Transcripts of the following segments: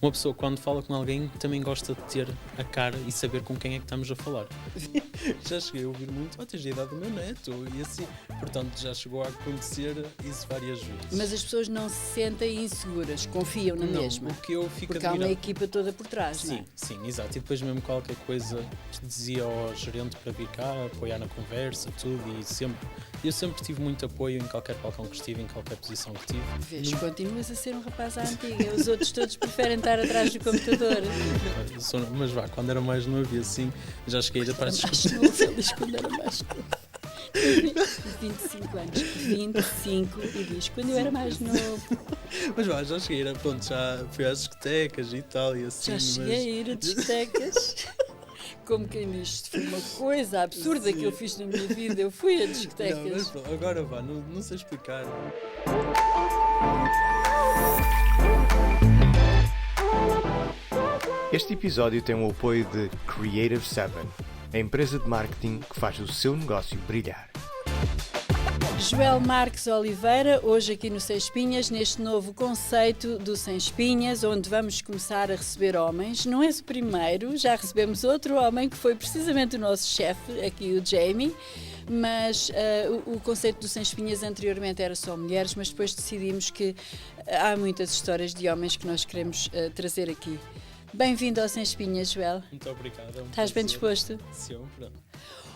uma pessoa quando fala com alguém também gosta de ter a cara e saber com quem é que estamos a falar. Já cheguei a ouvir muito, tens a idade do meu neto, e assim, portanto já chegou a acontecer isso várias vezes. Mas as pessoas não se sentem inseguras, confiam na mesma. O que eu fico porque há uma equipa toda por trás, não é? Sim, exato. E depois mesmo qualquer coisa dizia ao gerente para vir cá, apoiar na conversa, tudo, e eu sempre tive muito apoio em qualquer balcão que estive, em qualquer posição que tive. Vês, continuas a ser um rapaz à antiga, os outros todos preferem estar atrás do computador. Mas vá, quando era mais novo e assim, já cheguei a para mais novo, ele diz quando era mais novo. 25 anos, 25 e diz quando eu era mais novo. Mas vá, já cheguei, pronto, já fui às discotecas e tal, e assim. Já cheguei a ir a discotecas. Como quem diz, isto foi uma coisa absurda que eu fiz na minha vida, eu fui a discotecas. Não, mas pronto, agora vá, não sei explicar. Este episódio tem o apoio de Creative 7, a empresa de marketing que faz o seu negócio brilhar. Joel Marques Oliveira, hoje aqui no Sem Espinhas, neste novo conceito do Sem Espinhas, onde vamos começar a receber homens. Não és o primeiro, já recebemos outro homem que foi precisamente o nosso chefe, aqui o Jamie, mas o conceito do Sem Espinhas anteriormente era só mulheres, mas depois decidimos que há muitas histórias de homens que nós queremos trazer aqui. Bem-vindo ao Sem Espinhas, Joel. Muito obrigado. Estás bem disposto? Sempre.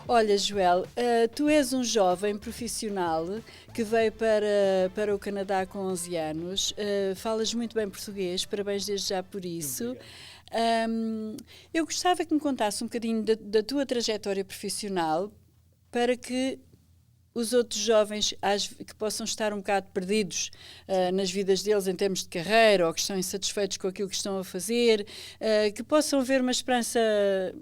Olha, Joel, tu és um jovem profissional que veio para o Canadá com 11 anos, falas muito bem português, parabéns desde já por isso. Eu gostava que me contasse um bocadinho da tua trajetória profissional para que os outros jovens que possam estar um bocado perdidos nas vidas deles em termos de carreira ou que estão insatisfeitos com aquilo que estão a fazer, que possam ver uma esperança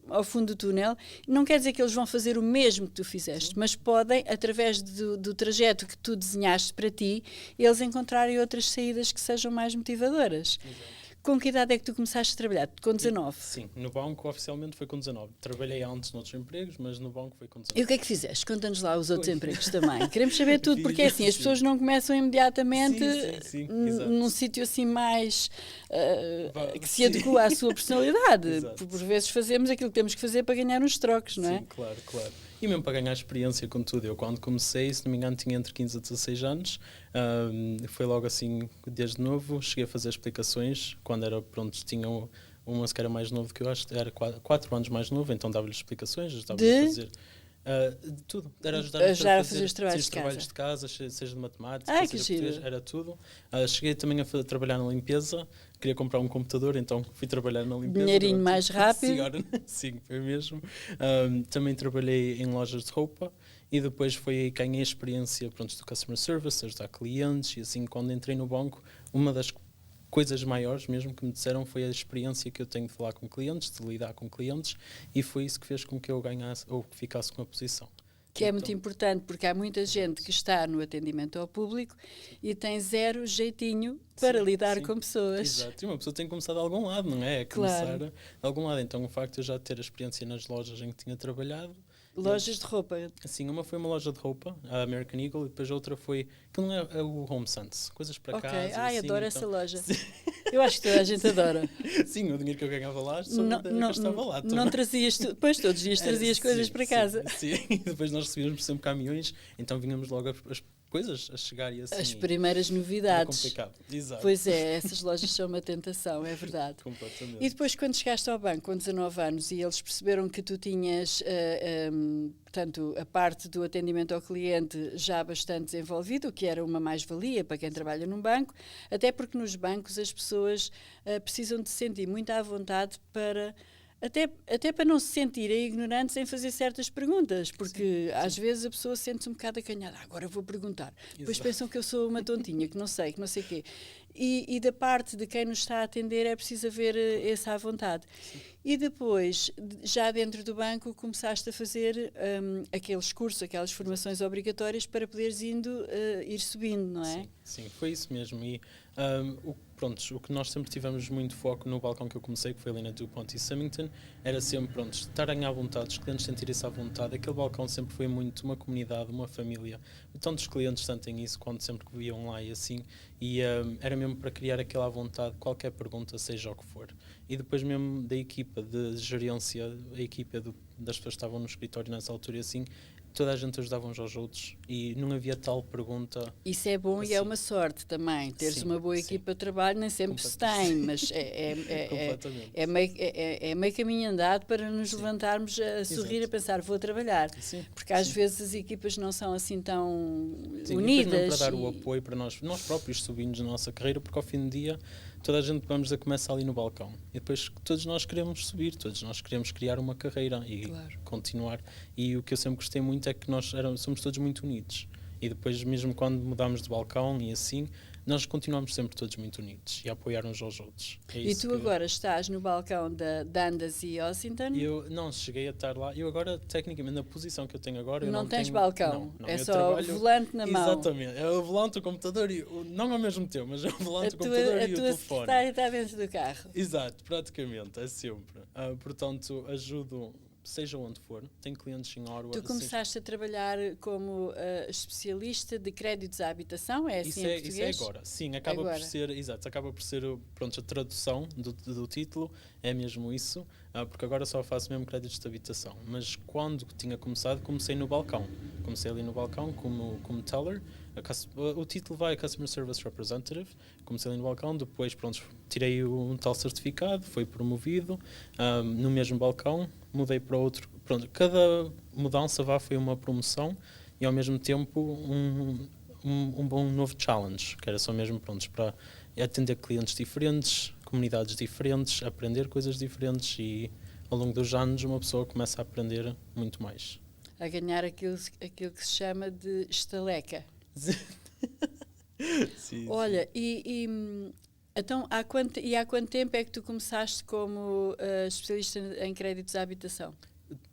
ao fundo do túnel. Não quer dizer que eles vão fazer o mesmo que tu fizeste, mas podem, através do trajeto que tu desenhaste para ti, eles encontrarem outras saídas que sejam mais motivadoras. Exato. Com que idade é que tu começaste a trabalhar? Com 19? Sim, no banco oficialmente foi com 19. Trabalhei antes noutros empregos, mas no banco foi com 19. E o que é que fizeste? Conta-nos lá os outros empregos também. Queremos saber tudo, porque é assim, as pessoas não começam imediatamente num sítio assim mais que se adequa à sua personalidade. Por vezes fazemos aquilo que temos que fazer para ganhar uns trocos, não é? Sim, claro. E mesmo para ganhar experiência com tudo. Eu quando comecei, se não me engano, tinha entre 15 a 16 anos. Foi logo assim, desde novo, cheguei a fazer explicações. Quando era, pronto, tinha uma que era mais novo que eu, acho que era 4 anos mais novo, então dava-lhe explicações, ajudava-lhe a fazer... de tudo, era ajudar a fazer os trabalhos de casa, seja de matemática, seja que de português, era tudo. Cheguei também a trabalhar na limpeza, queria comprar um computador, então fui trabalhar na limpeza. Dinheirinho mais rápido. Sim, foi mesmo. Também trabalhei em lojas de roupa e depois foi aí que ganhei a experiência, pronto, do customer service, ajudar clientes, e assim, quando entrei no banco, uma das coisas maiores mesmo que me disseram foi a experiência que eu tenho de falar com clientes, de lidar com clientes, e foi isso que fez com que eu ganhasse ou que ficasse com a posição. Que é muito importante, porque há muita gente que está no atendimento ao público e tem zero jeitinho para lidar com pessoas. Exato, e uma pessoa tem que começar de algum lado, não é? Começar de algum lado. Então o facto de eu já ter a experiência nas lojas em que tinha trabalhado. Lojas de roupa? Sim, uma foi uma loja de roupa, a American Eagle, e depois outra foi, que não é o Home Sense, coisas para casa. Ai, adoro essa loja. Eu acho que toda a gente adora. Sim, o dinheiro que eu ganhava lá, estava lá. Não trazias, depois todos os dias trazias coisas para casa. Sim, e depois nós recebíamos sempre caminhões, então vínhamos logo as coisas a chegar e assim. As primeiras novidades. É complicado, exato. Pois é, essas lojas são uma tentação, é verdade. Completamente. E depois quando chegaste ao banco com 19 anos e eles perceberam que tu tinhas, portanto, a parte do atendimento ao cliente já bastante desenvolvido, o que era uma mais-valia para quem trabalha num banco, até porque nos bancos as pessoas precisam de se sentir muito à vontade para... Até para não se sentirem ignorantes em fazer certas perguntas, porque às vezes a pessoa sente-se um bocado acanhada. Agora vou perguntar. Depois pensam que eu sou uma tontinha, que não sei o quê. E da parte de quem nos está a atender é preciso haver essa à vontade. Sim. E depois, já dentro do banco, começaste a fazer aqueles cursos, aquelas formações obrigatórias para poderes ir subindo, não é? Sim, foi isso mesmo. E pronto, o que nós sempre tivemos muito foco no balcão que eu comecei, que foi ali na DuPont e Symington, era sempre, pronto, estarem à vontade, os clientes sentirem-se à vontade. Aquele balcão sempre foi muito uma comunidade, uma família. Tanto os clientes sentem isso quando sempre que iam lá e assim, e era mesmo para criar aquela à vontade, qualquer pergunta, seja o que for. E depois mesmo da equipa de gerência, a equipa das pessoas que estavam no escritório nessa altura e assim, toda a gente ajudava uns aos outros e não havia tal pergunta. Isso é bom assim. E é uma sorte também. Teres uma boa equipa de trabalho nem sempre se tem, mas é meio caminho andado para nos levantarmos a sorrir, a pensar, vou trabalhar. Porque às vezes as equipas não são assim tão unidas. Para dar o apoio para nós próprios subirmos na nossa carreira, porque ao fim do dia toda a gente começa ali no balcão. E depois todos nós queremos subir, todos nós queremos criar uma carreira e continuar. E o que eu sempre gostei muito é que nós somos todos muito unidos. E depois, mesmo quando mudámos de balcão e assim, nós continuamos sempre todos muito unidos e a apoiar uns aos outros. E tu agora estás no balcão da Dundas e Ossington? Eu não cheguei a estar lá. Eu agora, tecnicamente, na posição que eu tenho agora... Não tens tenho balcão, não, é só o volante na mão. Exatamente, é o volante, o computador, não ao mesmo tempo, mas é o volante, o computador e o telefone. A tua secretária está dentro do carro. Exato, praticamente, é sempre. Portanto, ajudo... seja onde for, tenho clientes em Orwa. Tu começaste a trabalhar como especialista de créditos à habitação, é assim em português? Isso é agora, sim, acaba por ser, pronto, a tradução do título, é mesmo isso, porque agora só faço mesmo créditos de habitação, mas quando tinha começado, comecei no balcão, comecei ali no balcão como teller, o título vai Customer Service Representative, comecei ali no balcão, depois, pronto, tirei um tal certificado, fui promovido, no mesmo balcão, mudei para outro, pronto, cada mudança foi uma promoção e ao mesmo tempo um bom novo challenge, que era só mesmo prontos para atender clientes diferentes, comunidades diferentes, aprender coisas diferentes e ao longo dos anos uma pessoa começa a aprender muito mais. A ganhar aquilo que se chama de estaleca. Sim, olha, então, há quanto tempo é que tu começaste como especialista em créditos à habitação?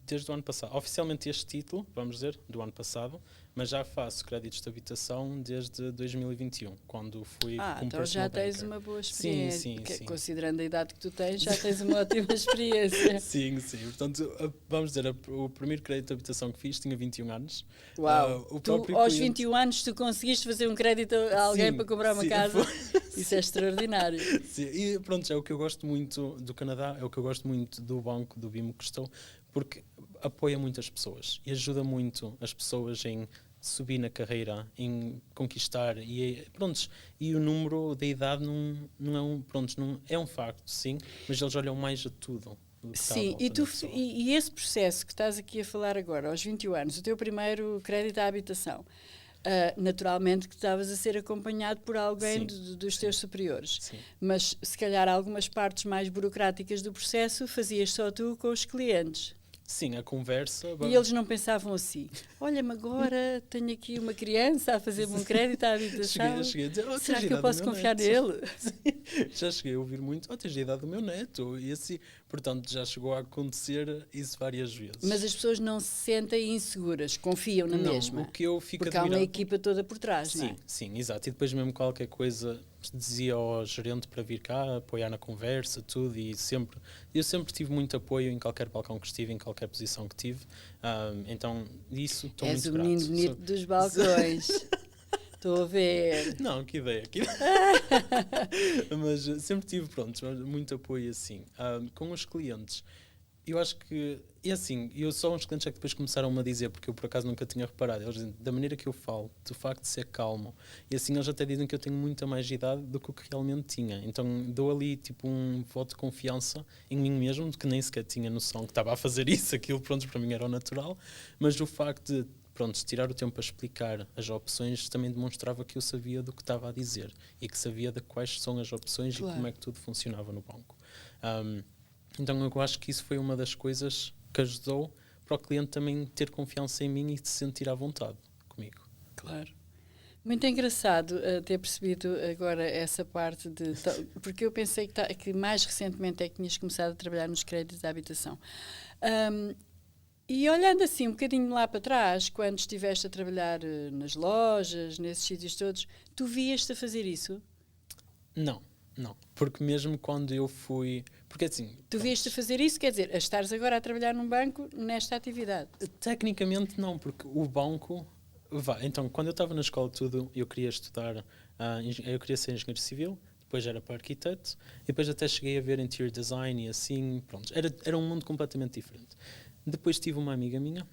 Desde o ano passado. Oficialmente este título, vamos dizer, do ano passado, mas já faço créditos de habitação desde 2021, quando fui como então já tens uma boa experiência. Sim. Considerando a idade que tu tens, já tens uma ótima experiência. Sim. Portanto, vamos dizer, o primeiro crédito de habitação que fiz tinha 21 anos. Uau! Aos 21 anos tu conseguiste fazer um crédito a alguém para comprar uma casa? Isso é extraordinário. Sim, e pronto, é o que eu gosto muito do Canadá, é o que eu gosto muito do banco, do BIMO que estou, porque apoia muitas pessoas e ajuda muito as pessoas em subir na carreira, em conquistar e o número da idade não é um facto, sim, mas eles olham mais a tudo. Sim, e esse processo que estás aqui a falar agora, aos 21 anos, o teu primeiro crédito à habitação, naturalmente que estavas a ser acompanhado por alguém dos teus superiores. Sim. Mas se calhar algumas partes mais burocráticas do processo fazias só tu com os clientes. Sim, a conversa... E eles não pensavam assim, olha-me agora, tenho aqui uma criança a fazer-me um crédito à habitação, cheguei a dizer, será que eu posso confiar nele? Já cheguei a ouvir muito, tens a idade do meu neto, e assim, portanto já chegou a acontecer isso várias vezes. Mas as pessoas não se sentem inseguras, confiam na mesma, o que eu fico porque há uma equipa toda por trás, não é? Sim, exato, e depois mesmo qualquer coisa dizia ao gerente para vir cá, apoiar na conversa, tudo, e eu sempre tive muito apoio em qualquer balcão que estive, em qualquer posição que tive, então isso estou muito grato. És o menino bonito dos balcões. Estou a ver. Não, que ideia. Mas sempre tive, muito apoio assim. Com os clientes, eu acho que, eu só uns clientes é que depois começaram-me a dizer, porque eu por acaso nunca tinha reparado, eles dizem, da maneira que eu falo, do facto de ser calmo, e assim eles até dizem que eu tenho muita mais idade do que o que realmente tinha, então dou ali tipo um voto de confiança em mim mesmo, que nem sequer tinha noção que estava a fazer isso, aquilo para mim era o natural, mas o facto de tirar o tempo para explicar as opções também demonstrava que eu sabia do que estava a dizer e que sabia de quais são as opções e como é que tudo funcionava no banco. Então eu acho que isso foi uma das coisas que ajudou para o cliente também ter confiança em mim e se sentir à vontade comigo. Claro. Muito engraçado ter percebido agora essa parte porque eu pensei que mais recentemente é que tinhas começado a trabalhar nos créditos de habitação. E olhando assim um bocadinho lá para trás, quando estiveste a trabalhar nas lojas, nesses sítios todos, tu vias-te a fazer isso? Não. Não, porque mesmo quando eu fui... Porque assim... Tu vieste a fazer isso, quer dizer, a estares agora a trabalhar num banco nesta atividade? Tecnicamente não, porque o banco... Então, quando eu estava na escola tudo, eu queria estudar... eu queria ser engenheiro civil, depois era para arquiteto, e depois até cheguei a ver interior design e assim, pronto. Era um mundo completamente diferente. Depois tive uma amiga minha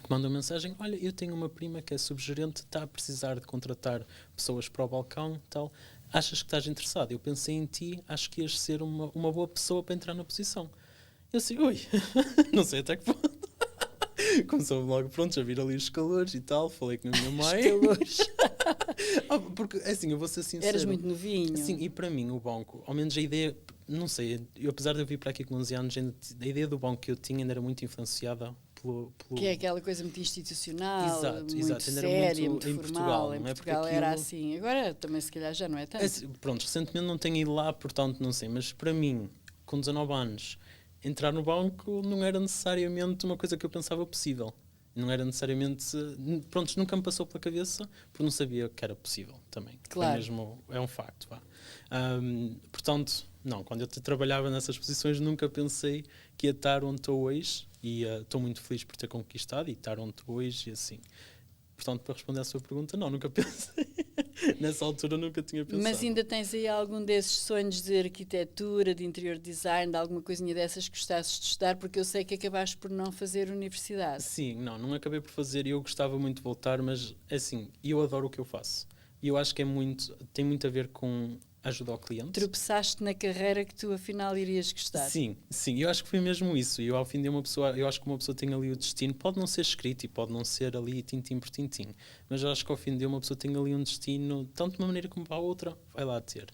que mandou mensagem: olha, eu tenho uma prima que é subgerente, está a precisar de contratar pessoas para o balcão e tal. Achas que estás interessado? Eu pensei em ti, acho que ias ser uma boa pessoa para entrar na posição. Eu assim, ui, não sei até que ponto. Começou logo, pronto, a vir ali os calores e tal. Falei com a minha mãe. Os calores. Porque, assim, eu vou ser sincero. Eras muito novinho. Sim, e para mim, o banco, ao menos a ideia, não sei, eu, apesar de eu vir para aqui com 11 anos, a ideia do banco que eu tinha ainda era muito influenciada pelo... Que é aquela coisa muito institucional, Exato, muito exato. Ainda era séria, muito muito em formal. Portugal, Em não é? Porque Portugal era aquilo- assim. Agora também se calhar já não é tanto. Pronto, recentemente não tenho ido lá, portanto não sei, mas para mim, com 19 anos, entrar no banco não era necessariamente uma coisa que eu pensava possível. Não era necessariamente... Pronto, nunca me passou pela cabeça, porque não sabia que era possível também. Claro. É mesmo, é um facto, vá. Portanto, não, quando eu trabalhava nessas posições nunca pensei que ia estar onde estou hoje, e estou muito feliz por ter conquistado e estar onde estou hoje e assim. Portanto, para responder à sua pergunta, não, nunca pensei. Nessa altura nunca tinha pensado. Mas ainda tens aí algum desses sonhos de arquitetura, de interior design, de alguma coisinha dessas que gostasses de estudar? Porque eu sei que acabaste por não fazer universidade. Sim, não acabei por fazer e eu gostava muito de voltar, mas assim, eu adoro o que eu faço. E eu acho que tem muito a ver com ajuda ao cliente. Tropeçaste na carreira que tu afinal irias gostar. Sim, eu acho que foi mesmo isso. E eu, ao fim de uma pessoa, eu acho que uma pessoa tem ali o destino, pode não ser escrito e pode não ser ali tintim por tintim, mas eu acho que ao fim de uma pessoa tem ali um destino, tanto de uma maneira como para a outra, vai lá ter.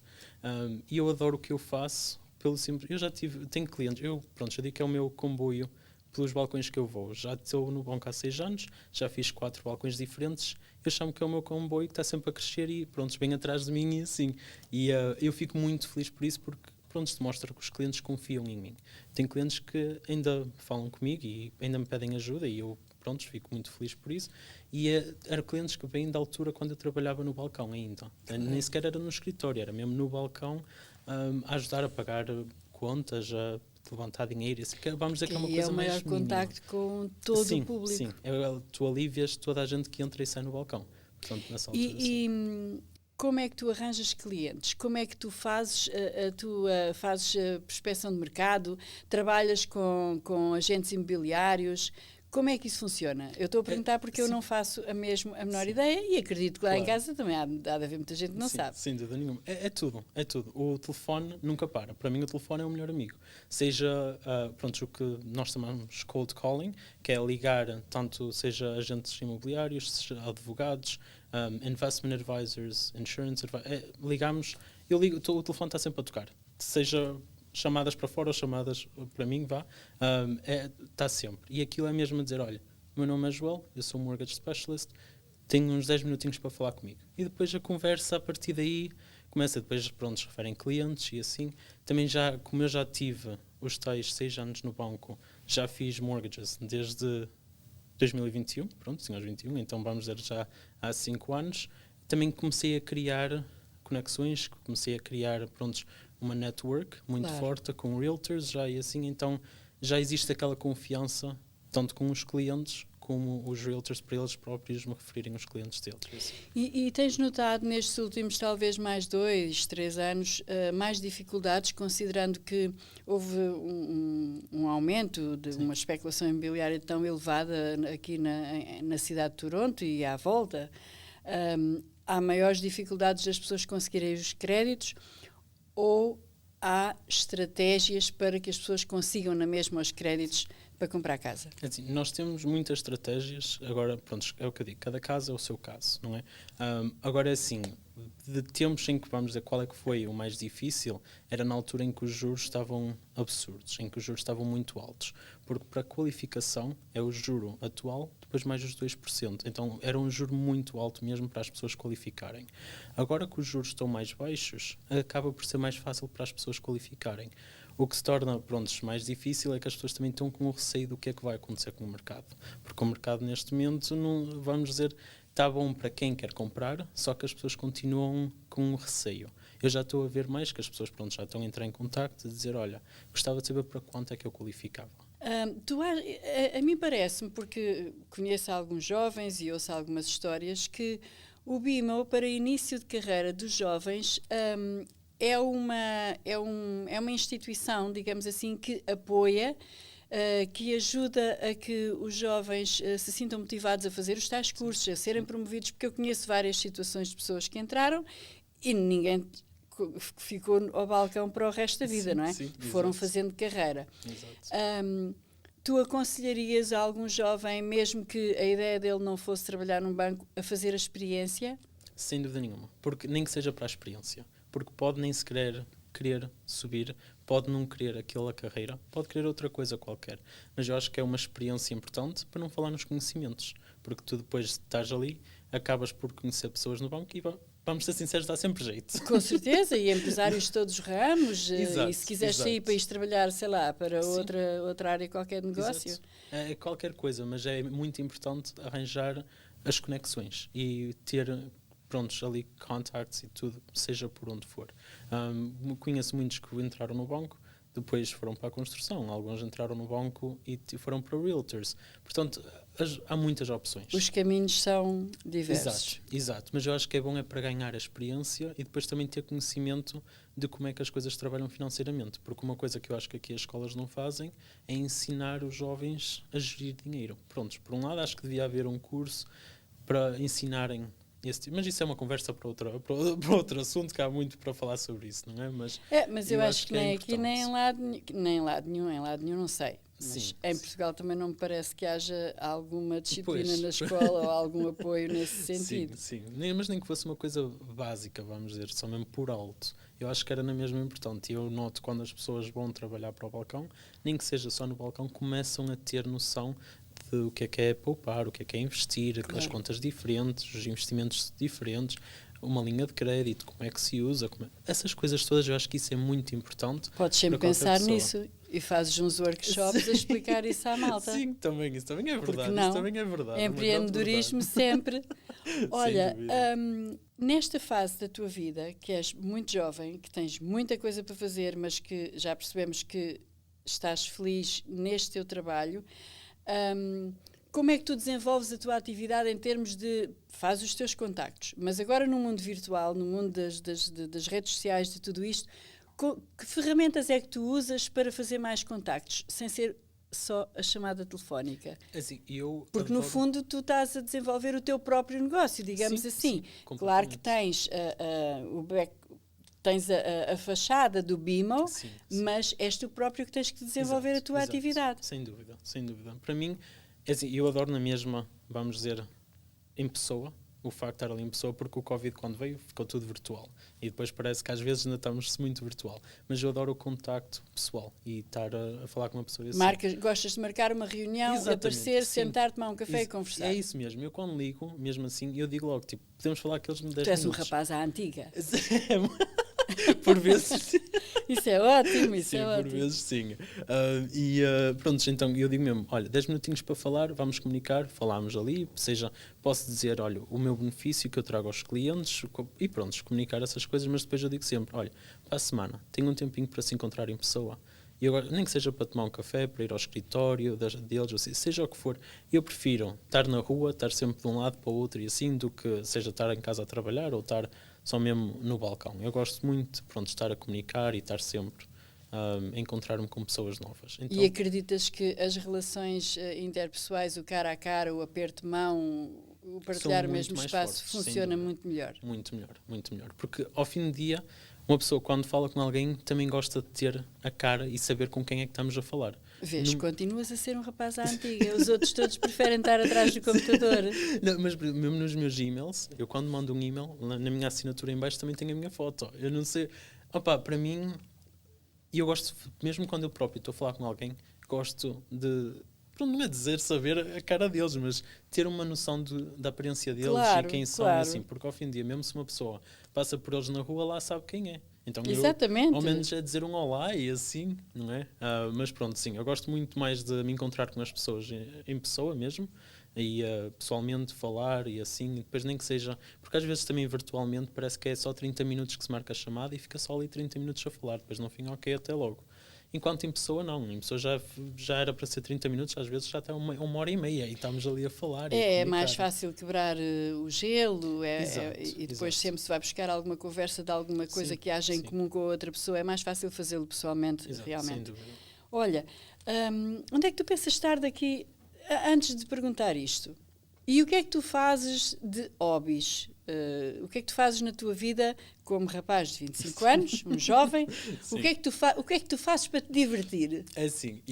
E eu adoro o que eu faço, pelo simples. Eu já tenho clientes, pronto, já digo que é o meu comboio pelos balcões que eu vou. Já estou no banco há 6 anos, já fiz 4 balcões diferentes. Eu chamo que é o meu comboio que está sempre a crescer e pronto, bem atrás de mim e assim. E eu fico muito feliz por isso, porque pronto, demonstra que os clientes confiam em mim. Tenho clientes que ainda falam comigo e ainda me pedem ajuda e eu pronto, fico muito feliz por isso. E eram clientes que vêm da altura quando eu trabalhava no balcão ainda. Nem sequer era no escritório, era mesmo no balcão, a ajudar a pagar contas, a levantar dinheiro, assim, vamos dizer que é uma coisa mais é o maior contacto com todo sim, o público. Sim, tu alivias toda a gente que entra e sai no balcão. Portanto, nessa altura, E como é que tu arranjas clientes? Como é que tu fazes a prospecção de mercado? Trabalhas com agentes imobiliários? Como é que isso funciona? Eu estou a perguntar porque eu não faço a menor ideia e acredito que lá em casa também há de haver muita gente que não sabe. Sem dúvida nenhuma. É tudo. O telefone nunca para. Para mim o telefone é o melhor amigo. Seja, pronto, o que nós chamamos cold calling, que é ligar, tanto seja agentes imobiliários, seja advogados, investment advisors, insurance advisors, ligamos, o telefone está sempre a tocar. Seja chamadas para fora ou chamadas para mim, está sempre. E aquilo é mesmo a dizer, olha, o meu nome é Joel, eu sou um mortgage specialist, tenho uns 10 minutinhos para falar comigo. E depois a conversa, a partir daí, começa. Depois, pronto, se referem clientes e assim. Também como eu já tive os tais 6 anos no banco, já fiz mortgages desde 2021, pronto, sim, aos 21, então vamos dizer já há 5 anos. Também comecei a criar conexões, comecei a criar, pronto, uma network muito forte com realtors já e assim, então já existe aquela confiança tanto com os clientes como os realtors para eles próprios me referirem os clientes deles. Assim. E tens notado nestes últimos talvez mais 2, 3 anos mais dificuldades, considerando que houve um aumento de uma especulação imobiliária tão elevada aqui na cidade de Toronto e à volta? Há maiores dificuldades das pessoas conseguirem os créditos ou há estratégias para que as pessoas consigam na mesma os créditos para comprar casa? Assim, nós temos muitas estratégias, agora, pronto, é o que eu digo, cada caso é o seu caso, não é? Agora, assim, de tempos em que, vamos dizer, qual é que foi o mais difícil, era na altura em que os juros estavam absurdos, em que os juros estavam muito altos, porque para a qualificação é o juro atual, depois mais os 2%, então era um juro muito alto mesmo para as pessoas qualificarem. Agora que os juros estão mais baixos, acaba por ser mais fácil para as pessoas qualificarem. O que se torna, pronto, mais difícil é que as pessoas também estão com o receio do que é que vai acontecer com o mercado. Porque o mercado, neste momento, não, vamos dizer, está bom para quem quer comprar, só que as pessoas continuam com o receio. eu já estou a ver mais que as pessoas, pronto, já estão a entrar em contacto e dizer, olha, gostava de saber para quanto é que eu qualificava. A mim parece-me, porque conheço alguns jovens e ouço algumas histórias, que o BIMO, para início de carreira dos jovens, é uma instituição, digamos assim, que apoia, que ajuda a que os jovens se sintam motivados a fazer os tais cursos, a serem promovidos, porque eu conheço várias situações de pessoas que entraram e ninguém ficou ao balcão para o resto da vida, não é? Sim, foram fazendo carreira. Tu aconselharias a algum jovem, mesmo que a ideia dele não fosse trabalhar num banco, a fazer a experiência? Sem dúvida nenhuma, porque nem que seja para a experiência, porque pode nem se querer subir, pode não querer aquela carreira, pode querer outra coisa qualquer, mas eu acho que é uma experiência importante, para não falar nos conhecimentos, porque tu depois de estás ali, acabas por conhecer pessoas no banco e vamos ser sinceros, dá sempre jeito. Com certeza, e empresários de todos os ramos, Exato, e se quiseres sair para ir trabalhar, sei lá, para outra área qualquer de negócio. Exato. É qualquer coisa, mas é muito importante arranjar as conexões e ter, prontos, ali contacts e tudo, seja por onde for. Conheço muitos que entraram no banco, depois foram para a construção, alguns entraram no banco e foram para realtors. Portanto, há muitas opções. Os caminhos são diversos. Exato, mas eu acho que é bom para ganhar a experiência e depois também ter conhecimento de como é que as coisas trabalham financeiramente, porque uma coisa que eu acho que aqui as escolas não fazem é ensinar os jovens a gerir dinheiro. Prontos, por um lado acho que devia haver um curso para ensinarem esse tipo, mas isso é uma conversa para outro assunto, que há muito para falar sobre isso, não é? Mas eu acho que nem aqui, nem em lado nenhum, não sei. Mas em Portugal também não me parece que haja alguma disciplina na escola ou algum apoio nesse sentido. Sim. Mas nem que fosse uma coisa básica, vamos dizer, só mesmo por alto. Eu acho que era na mesma importante. E eu noto quando as pessoas vão trabalhar para o balcão, nem que seja só no balcão, começam a ter noção de o que é poupar, o que é investir, as contas diferentes, os investimentos diferentes, uma linha de crédito, como é que se usa, essas coisas todas, eu acho que isso é muito importante. Podes sempre pensar nisso e fazes uns workshops a explicar isso à malta. Sim, isso também é verdade. Não? Isso também é verdade. Empreendedorismo sempre. Olha, nesta fase da tua vida, que és muito jovem, que tens muita coisa para fazer, mas que já percebemos que estás feliz neste teu trabalho, como é que tu desenvolves a tua atividade em termos de... Faz os teus contactos, mas agora no mundo virtual, no mundo das redes sociais, de tudo isto, que ferramentas é que tu usas para fazer mais contactos, sem ser só a chamada telefónica? Assim, porque no fundo tu estás a desenvolver o teu próprio negócio, digamos assim. Claro que tens tens a fachada do BIMO, mas és tu próprio que tens que desenvolver a tua atividade. Sem dúvida. Para mim, assim, eu adoro na mesma, vamos dizer, em pessoa, o facto de estar ali em pessoa, porque o Covid, quando veio, ficou tudo virtual. E depois parece que às vezes ainda estamos muito virtual. Mas eu adoro o contacto pessoal e estar a falar com uma pessoa assim. Gostas de marcar uma reunião, aparecer, sentar, tomar um café e conversar. É isso mesmo. Eu quando ligo, mesmo assim, eu digo logo, tipo, podemos falar aqueles 10 minutos. Tu és um rapaz à antiga. Por vezes. Isso é ótimo, por vezes sim. Pronto, então eu digo mesmo, olha, 10 minutinhos para falar, vamos comunicar, falamos ali, seja, posso dizer, olha, o meu benefício que eu trago aos clientes e pronto, comunicar essas coisas, mas depois eu digo sempre, olha, para a semana, tenho um tempinho para se encontrar em pessoa. E agora, nem que seja para tomar um café, para ir ao escritório deles, ou seja o que for, eu prefiro estar na rua, estar sempre de um lado para o outro e assim, do que seja estar em casa a trabalhar ou estar só mesmo no balcão. Eu gosto muito de estar a comunicar e estar sempre a encontrar-me com pessoas novas. Então, e acreditas que as relações interpessoais, o cara a cara, o aperto de mão, o partilhar o mesmo espaço, fortes, funciona muito melhor? Muito melhor. Porque ao fim do dia, uma pessoa quando fala com alguém também gosta de ter a cara e saber com quem é que estamos a falar. Vês, continuas a ser um rapaz à antiga. Os outros todos preferem estar atrás do computador. Não, mas mesmo nos meus e-mails, eu quando mando um e-mail, na minha assinatura em baixo também tenho a minha foto. Eu não sei... para mim, eu gosto, mesmo quando eu próprio estou a falar com alguém, gosto de... Não é dizer saber a cara deles, mas ter uma noção da aparência deles e quem são, assim. Porque ao fim do dia, mesmo se uma pessoa passa por eles na rua, lá sabe quem é. Então exatamente. Ao menos é dizer um olá e assim, não é? Mas pronto, sim, eu gosto muito mais de me encontrar com as pessoas em pessoa mesmo aí pessoalmente falar e assim, e depois nem que seja, porque às vezes também virtualmente parece que é só 30 minutos que se marca a chamada e fica só ali 30 minutos a falar, depois no fim, ok, até logo. Enquanto em pessoa não, em pessoa já era para ser 30 minutos, às vezes já está uma hora e meia e estamos ali a falar. É mais fácil quebrar o gelo Exato, e depois exato. sempre se vai buscar alguma conversa de alguma coisa Sim, que haja em sim. comum com a outra pessoa, é mais fácil fazê-lo pessoalmente, Exato, sem realmente. dúvida. Olha, onde é que tu pensas estar daqui, antes de perguntar isto? E o que é que tu fazes de hobbies? O que é que tu fazes na tua vida como rapaz de 25 anos, um jovem? O que é que tu fazes para te divertir? É assim,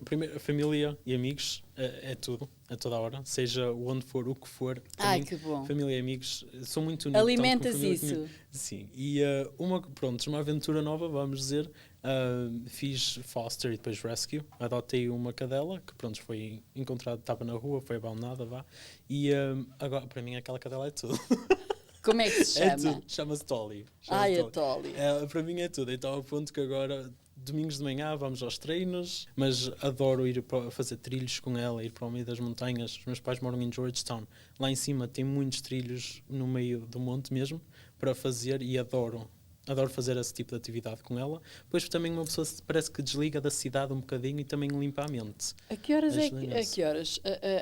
primeiro, família e amigos é tudo, a toda a hora, seja onde for, o que for. Ai, Mim, que bom. Família e amigos, sou muito unido. Alimentas tanto com família isso? Sim, e uma aventura nova, vamos dizer, fiz foster e depois rescue, adotei uma cadela, que pronto, foi encontrada, estava na rua, foi abandonada, vá, e agora, para mim aquela cadela é tudo. Como é que se É chama? tudo, chama-se Tolly. Ai, a Tolly. Para mim é tudo, então ao ponto que agora, domingos de manhã, vamos aos treinos, mas adoro ir fazer trilhos com ela, ir para o meio das montanhas. Os meus pais moram em Georgetown, lá em cima tem muitos trilhos no meio do monte mesmo, para fazer e adoro fazer esse tipo de atividade com ela. Depois também uma pessoa parece que desliga da cidade um bocadinho e também limpa a mente. A que horas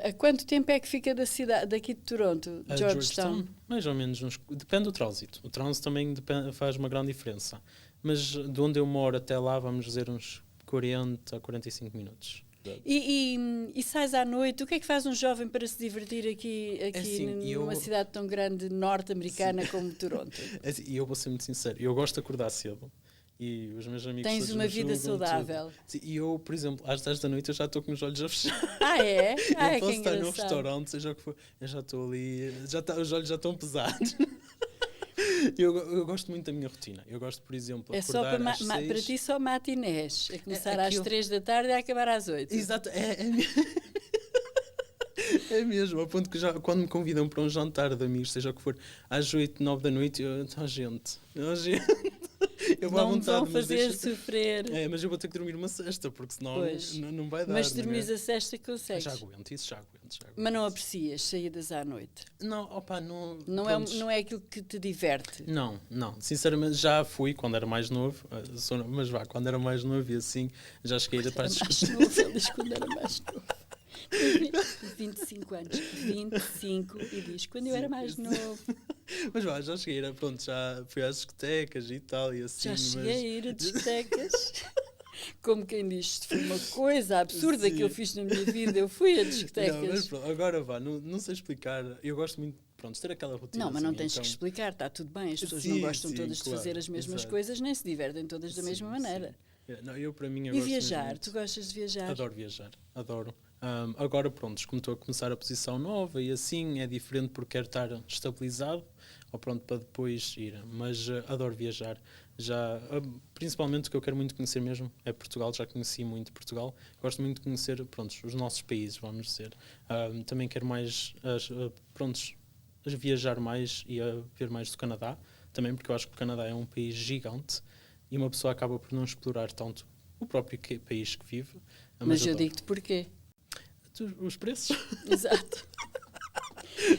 a quanto tempo é que fica da cidade, daqui de Toronto, Georgetown? Mais ou menos, depende do trânsito. O trânsito também faz uma grande diferença. Mas de onde eu moro até lá, vamos dizer uns 40 a 45 minutos. E sais à noite, o que é que faz um jovem para se divertir aqui assim, numa cidade tão grande norte-americana como Toronto? E eu vou ser muito sincero, eu gosto de acordar cedo e os meus amigos Tens todos uma me vida julgam, saudável. tudo. Sim, e eu, por exemplo, às 10 da noite eu já estou com os olhos a fechar. Ah, é? Ah, Eu é que posso estar num engraçado. restaurante, seja o que for, eu já estou ali, os olhos já estão pesados. Eu gosto muito da minha rotina. Eu gosto, por exemplo, É só acordar às 6. para ti só matinés, a começar às aquilo- 3 da tarde e a acabar às 8. Exato, é mesmo, a ponto que já, quando me convidam para um jantar de amigos, seja o que for, às 8, 9 da noite, gente, eu vou à Não me vontade, vão mas fazer sofrer. mas eu vou ter que dormir uma cesta, porque senão Pois. não vai dar. Mas não é? dormires a sesta consegues. Já aguento, isso já aguento. Mas não aprecias saídas à noite. Não, opa, não. Não é aquilo que te diverte. Não. Sinceramente, já fui quando era mais novo, mas quando era mais novo e assim, já cheguei a estar Era mais novo, ele diz quando era mais novo. 25 anos, 25 e diz quando eu era mais novo. Mas já cheguei, já fui às discotecas e tal, e assim. Já cheguei a ir a discotecas. Como quem diz, isto foi uma coisa absurda Sim. que eu fiz na minha vida. Eu fui a Não, discotecas. mas pronto, agora não sei explicar. Eu gosto muito, de ter aquela rotina. Não, mas não assim, tens então... que explicar, está tudo bem. As pessoas Sim, não gostam sim, todas de claro, fazer as mesmas exato. coisas, nem se divertem todas da mesma maneira. Sim. Não, eu, para mim, E gosto viajar? mesmo Tu gostas de viajar? Adoro viajar, adoro. Agora, como estou a começar a posição nova e assim, é diferente porque quero estar estabilizado ou pronto para depois ir. Mas adoro viajar. Principalmente o que eu quero muito conhecer mesmo é Portugal. Já conheci muito Portugal. Gosto muito de conhecer, os nossos países, vamos dizer. Também quero mais, viajar mais e ver mais do Canadá. Também porque eu acho que o Canadá é um país gigante e uma pessoa acaba por não explorar tanto o próprio país que vive. Mas eu adoro. digo-te porquê. Os preços? Exato.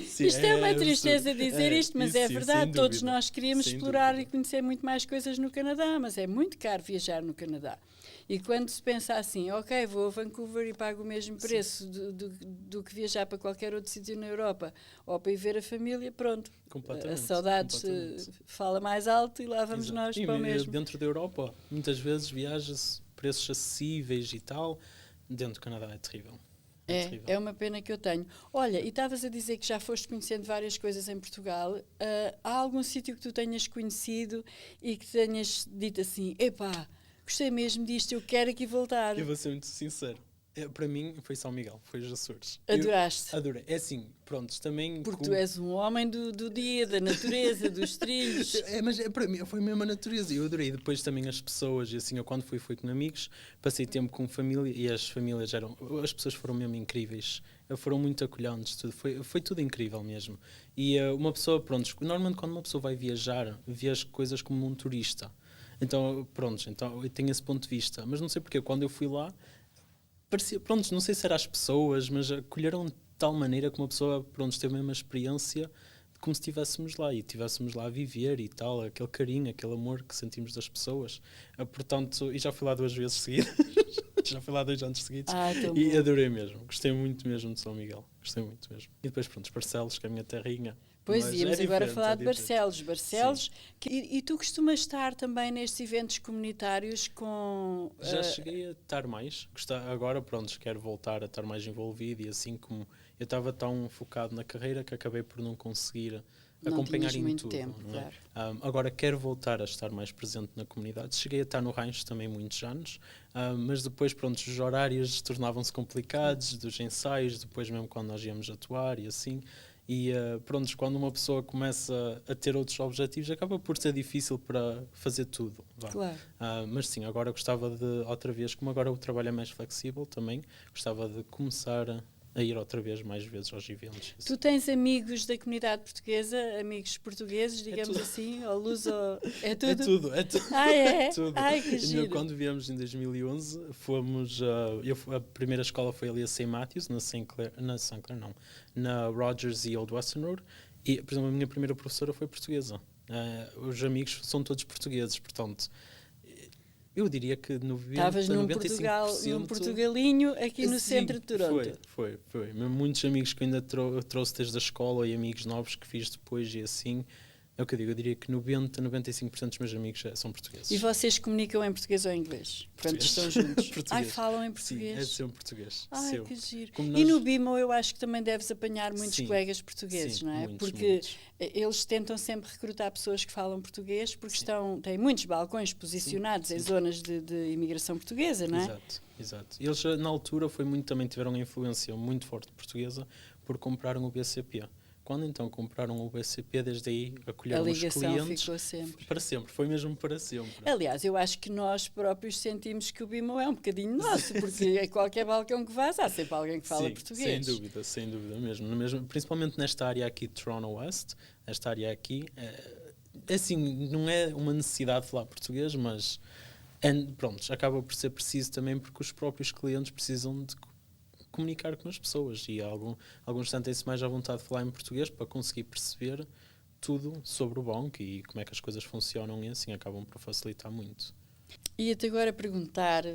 Sim, Isto é uma tristeza dizer isto, mas é sim, verdade. sem Todos dúvida. nós queríamos Sem explorar dúvida. e conhecer muito mais coisas no Canadá, mas é muito caro viajar no Canadá. E quando se pensa assim, ok, vou a Vancouver e pago o mesmo preço do que viajar para qualquer outro sítio na Europa, ou para ir ver a família, pronto. Completamente, As saudades fala mais alto e lá vamos Exato. nós E para o mesmo. dentro da Europa, muitas vezes viaja-se preços acessíveis e tal. Dentro do Canadá é terrível. É uma pena que eu tenho. Olha, e estavas a dizer que já foste conhecendo várias coisas em Portugal. Há algum sítio que tu tenhas conhecido e que tenhas dito assim, epá, gostei mesmo disto, eu quero aqui voltar. Eu vou ser muito sincero. Para mim foi São Miguel, foi os Açores. Adoraste? Adorei. É assim, também... Porque tu és um homem do dia, da natureza, dos trilhos. Mas para mim foi mesmo a natureza. Eu adorei. Depois também as pessoas, e assim, eu quando fui com amigos, passei tempo com família e as famílias as pessoas foram mesmo incríveis. Foram muito acolhentes, tudo. Foi tudo incrível mesmo. E uma pessoa, normalmente quando uma pessoa vai viajar, vê as coisas como um turista. Então eu tenho esse ponto de vista. Mas não sei porque, quando eu fui lá, parecia, não sei se eram as pessoas, mas acolheram tal maneira que uma pessoa, pronto, teve a mesma experiência como se estivéssemos lá e estivéssemos lá a viver e tal, aquele carinho, aquele amor que sentimos das pessoas. Portanto, e já fui lá 2 vezes seguidas, já fui lá 2 anos seguidos e adorei mesmo, gostei muito mesmo de São Miguel, gostei muito mesmo. E depois, pronto, os Barcelos, que é a minha terrinha. Pois, íamos agora falar de Barcelos. E tu costumas estar também nestes eventos comunitários com... Já cheguei a estar mais, agora, pronto, quero voltar a estar mais envolvido e assim como eu estava tão focado na carreira que acabei por não conseguir acompanhar em tudo. Tempo, não é? Claro. Agora quero voltar a estar mais presente na comunidade. Cheguei a estar no Rancho também muitos anos, mas depois, pronto, os horários tornavam-se complicados, dos ensaios, depois mesmo quando nós íamos atuar e assim... E pronto, quando uma pessoa começa a ter outros objetivos, acaba por ser difícil para fazer tudo. Claro. Mas sim, agora gostava de, outra vez, como agora o trabalho é mais flexível também, gostava de começar a ir outra vez mais vezes aos eventos. Tu tens amigos da comunidade portuguesa, amigos português, digamos assim, ou luz, ou... É tudo? É tudo. Ah, é? É tudo. Ai, que giro. Quando viemos em 2011, fomos, a primeira escola foi ali a St. Matthews, na Rogers e Old Western Road, e, por exemplo, a minha primeira professora foi portuguesa. Os amigos são todos portugueses, portanto... Eu diria que 90%... Estavas num Portugalinho aqui no centro de Toronto. Foi. Muitos amigos que eu ainda trouxe desde a escola e amigos novos que fiz depois e assim... É o que eu digo, eu diria que 95% dos meus amigos são portugueses. E vocês comunicam em português ou em inglês? Quando estão juntos? Ai, falam em português? Sim, é sempre português. Ai, sempre. que giro. Como E no BIMO eu acho que também deves apanhar muitos colegas portugueses, sim, não é? Muitos. Porque eles tentam sempre recrutar pessoas que falam português porque têm muitos balcões posicionados em zonas de imigração portuguesa, não é? Exato. Eles, na altura, também tiveram uma influência muito forte portuguesa por compraram o BCP. Quando então compraram o BCP, desde aí acolheram os clientes. A ligação ficou sempre. Para sempre, foi mesmo para sempre. Aliás, eu acho que nós próprios sentimos que o BIMO é um bocadinho nosso, porque a qualquer balcão que vás, há sempre alguém que fala português. Sem dúvida mesmo. Principalmente nesta área aqui de Toronto West, esta área aqui, assim, não é uma necessidade de falar português, mas pronto, acaba por ser preciso também porque os próprios clientes precisam de comunicar com as pessoas e alguns sentem-se mais à vontade de falar em português para conseguir perceber tudo sobre o banco e como é que as coisas funcionam e assim acabam por facilitar muito. Ia-te agora perguntar,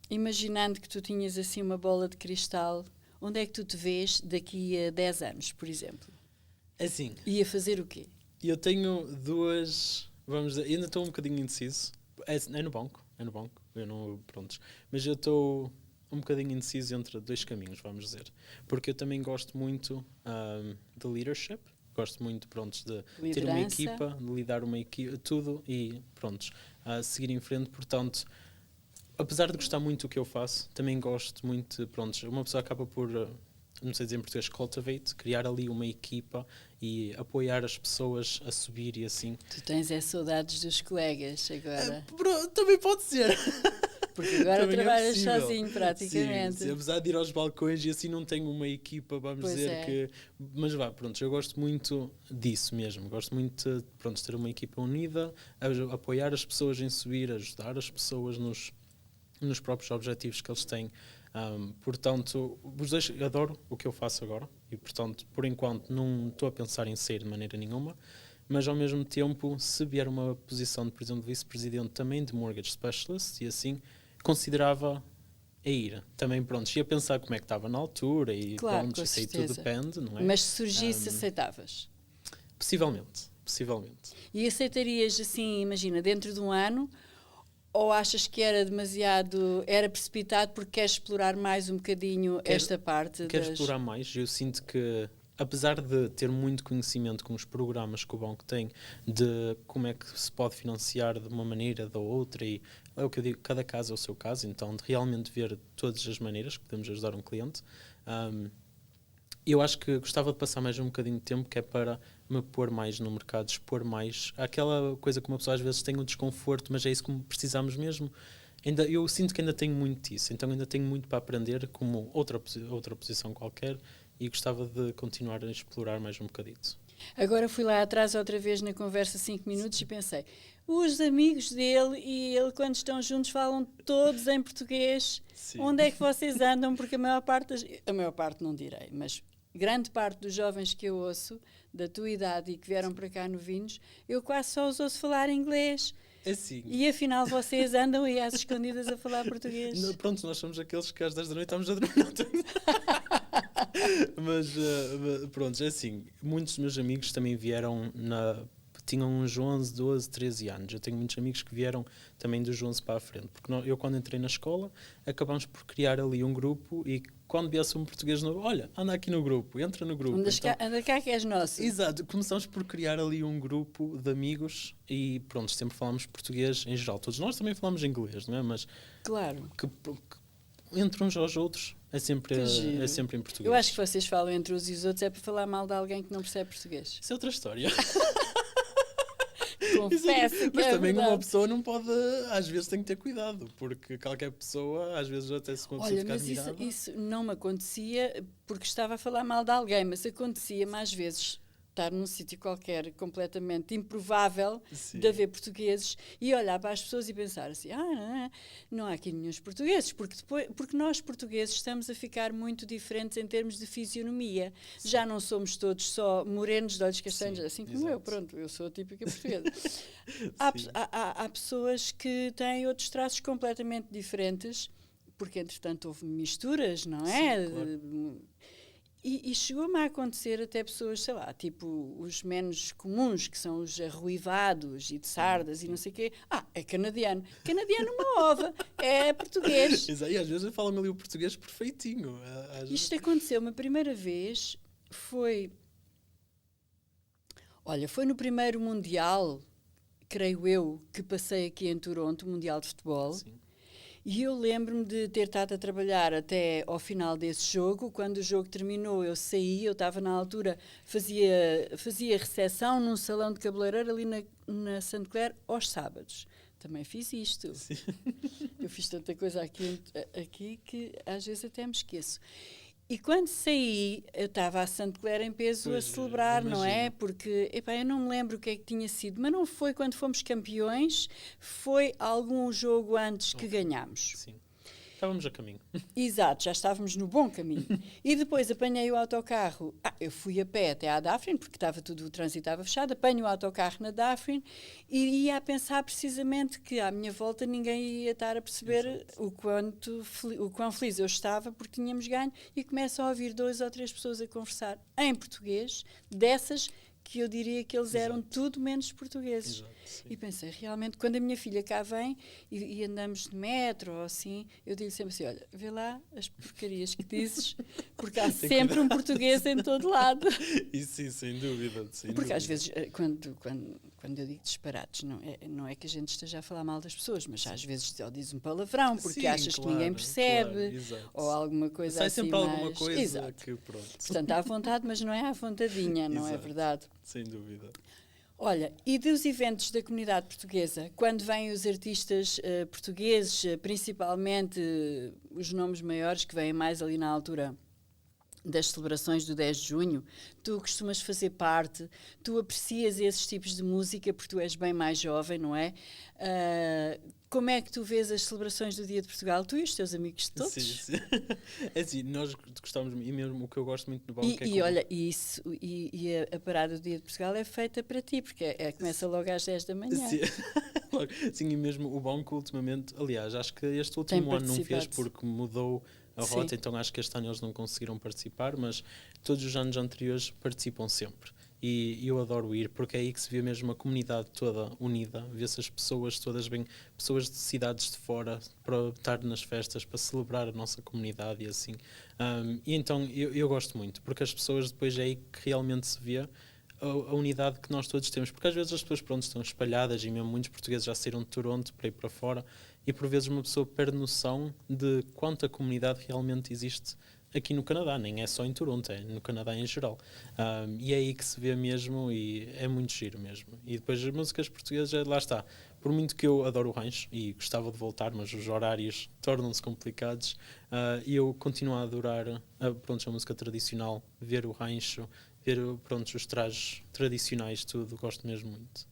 imaginando que tu tinhas assim uma bola de cristal, onde é que tu te vês daqui a 10 anos, por exemplo? Assim. Ia fazer o quê? Eu tenho duas, vamos dizer, ainda estou um bocadinho indeciso, é no banco, pronto, mas eu estou um bocadinho indeciso entre 2 caminhos, vamos dizer. Porque eu também gosto muito de leadership, gosto muito, pronto, de ter uma equipa, de liderar uma equipa, tudo e, pronto, seguir em frente. Portanto, apesar de gostar muito do que eu faço, também gosto muito, pronto, uma pessoa acaba por, não sei dizer em português, cultivate, criar ali uma equipa e apoiar as pessoas a subir e assim. Tu tens saudades dos colegas agora. Também pode ser. Porque agora trabalhas sozinho, praticamente. Sim, apesar de ir aos balcões e assim não tenho uma equipa, vamos dizer que... Mas pronto, eu gosto muito disso mesmo. Gosto muito de, pronto, ter uma equipa unida, apoiar as pessoas em subir, ajudar as pessoas nos próprios objetivos que eles têm. Portanto, os dois, adoro o que eu faço agora e, portanto, por enquanto não estou a pensar em sair de maneira nenhuma. Mas, ao mesmo tempo, se vier uma posição de, por exemplo, de vice-presidente também de mortgage specialist e assim... considerava a ir. Também, pronto, ia pensar como é que estava na altura e claro, pronto, isso aí tudo depende, não é? Mas se surgisse, aceitavas? Possivelmente. E aceitarias, assim, imagina, dentro de um ano, ou achas que era precipitado porque queres explorar mais um bocadinho esta parte? Quero explorar mais. Eu sinto que, apesar de ter muito conhecimento com os programas que o banco tem, de como é que se pode financiar de uma maneira ou da outra, e é o que eu digo, cada caso é o seu caso, então de realmente ver todas as maneiras que podemos ajudar um cliente, eu acho que gostava de passar mais um bocadinho de tempo, que é para me pôr mais no mercado, expor mais, aquela coisa que uma pessoa às vezes tem um desconforto, mas é isso que precisamos mesmo. Eu sinto que ainda tenho muito disso, então ainda tenho muito para aprender, como outra posição qualquer, e gostava de continuar a explorar mais um bocadito. Agora fui lá atrás outra vez na conversa 5 minutos e pensei, os amigos dele e ele quando estão juntos falam todos em português. Sim. Onde é que vocês andam? Porque a maior parte não direi, mas grande parte dos jovens que eu ouço, da tua idade e que vieram para cá novinhos, eu quase só os ouço falar inglês. Assim. E afinal vocês andam aí às escondidas a falar português. Pronto, nós somos aqueles que às 10 da noite estamos a dormir. Mas pronto, é assim, muitos dos meus amigos também vieram tinham uns 11, 12, 13 anos. Eu tenho muitos amigos que vieram também dos 11 para a frente. Porque eu, quando entrei na escola, acabámos por criar ali um grupo e quando viesse um português novo, olha, anda aqui no grupo, entra no grupo. Anda cá que és nosso. Exato, começamos por criar ali um grupo de amigos e pronto, sempre falámos português em geral. Todos nós também falamos inglês, não é? Mas claro. que entre uns aos outros é sempre em português. Eu acho que vocês falam entre uns e os outros é para falar mal de alguém que não percebe português. Isso é outra história. Confesso que mas é também verdade. uma pessoa não pode, às vezes tem que ter cuidado, porque qualquer pessoa, às vezes até se uma pessoa Olha, fica mas admirada. isso não me acontecia porque estava a falar mal de alguém, mas acontecia-me às vezes estar num sítio qualquer completamente improvável Sim. de haver portugueses e olhar para as pessoas e pensar assim, não há aqui nenhum portugueses, porque nós portugueses estamos a ficar muito diferentes em termos de fisionomia. Sim. Já não somos todos só morenos de olhos castanhos, sim, assim como exato. Eu, pronto, eu sou a típica portuguesa. há pessoas que têm outros traços completamente diferentes, porque entretanto houve misturas, não é? Sim, claro. E chegou-me a acontecer até pessoas, sei lá, tipo os menos comuns, que são os arruivados e de sardas e não sei o quê. É canadiano. Canadiano uma ova, é português. Exato, e às vezes falam ali o português perfeitinho. Isto aconteceu uma primeira vez, foi no primeiro Mundial, creio eu, que passei aqui em Toronto, o Mundial de Futebol. Sim. E eu lembro-me de ter estado a trabalhar até ao final desse jogo. Quando o jogo terminou, eu saí, eu estava na altura, fazia recepção num salão de cabeleireiro ali na Sainte Claire aos sábados. Também fiz isto. Sim. Eu fiz tanta coisa aqui que às vezes até me esqueço. E quando saí, eu estava a Sainte Claire em peso a celebrar, não é? Porque, eu não me lembro o que é que tinha sido, mas não foi quando fomos campeões, foi algum jogo antes que ganhámos. Sim. Estávamos a caminho. Exato, já estávamos no bom caminho. E depois apanhei o autocarro. Eu fui a pé até à Dufferin, porque o trânsito estava fechado. Apanho o autocarro na Dufferin e ia a pensar precisamente que à minha volta ninguém ia estar a perceber o quão feliz eu estava porque tínhamos ganho. E começo a ouvir 2 ou 3 pessoas a conversar em português, dessas que eu diria que eles eram tudo menos portugueses. Exato, e pensei, realmente, quando a minha filha cá vem e andamos de metro ou assim, eu digo sempre assim, olha, vê lá as porcarias que dizes, porque há sempre um português em todo lado. Isso sim, sem dúvida. Porque às vezes, quando eu digo disparates, não é que a gente esteja a falar mal das pessoas, mas às vezes diz um palavrão, porque achas que ninguém percebe, ou alguma coisa sai assim. Sai sempre alguma coisa exato. Que pronto. Portanto, à vontade, mas não é à vontadinha, não é verdade? Sem dúvida. Olha, e dos eventos da comunidade portuguesa, quando vêm os artistas portugueses, principalmente os nomes maiores que vêm mais ali na altura das celebrações do 10 de junho, tu costumas fazer parte, tu aprecias esses tipos de música porque tu és bem mais jovem, não é? Como é que tu vês as celebrações do Dia de Portugal? Tu e os teus amigos todos? Sim. É assim, nós gostamos, e mesmo o que eu gosto muito no banco E a parada do Dia de Portugal é feita para ti, porque começa logo às 10 da manhã. Sim, e mesmo o banco ultimamente, aliás, acho que este último ano não fez porque mudou a rota, então acho que este ano eles não conseguiram participar, mas todos os anos anteriores participam sempre. E eu adoro ir, porque é aí que se vê mesmo a comunidade toda unida, vê-se as pessoas todas bem, pessoas de cidades de fora, para estar nas festas, para celebrar a nossa comunidade e assim. E então eu gosto muito, porque as pessoas depois é aí que realmente se vê a unidade que nós todos temos, porque às vezes as pessoas estão espalhadas e mesmo muitos portugueses já saíram de Toronto para ir para fora e por vezes uma pessoa perde noção de quanta comunidade realmente existe aqui no Canadá, nem é só em Toronto, é no Canadá em geral. E é aí que se vê mesmo e é muito giro mesmo. E depois as músicas portuguesas, lá está. Por muito que eu adoro o rancho e gostava de voltar, mas os horários tornam-se complicados, e eu continuo a adorar a música tradicional, ver o rancho, ver os trajes tradicionais, tudo, gosto mesmo muito.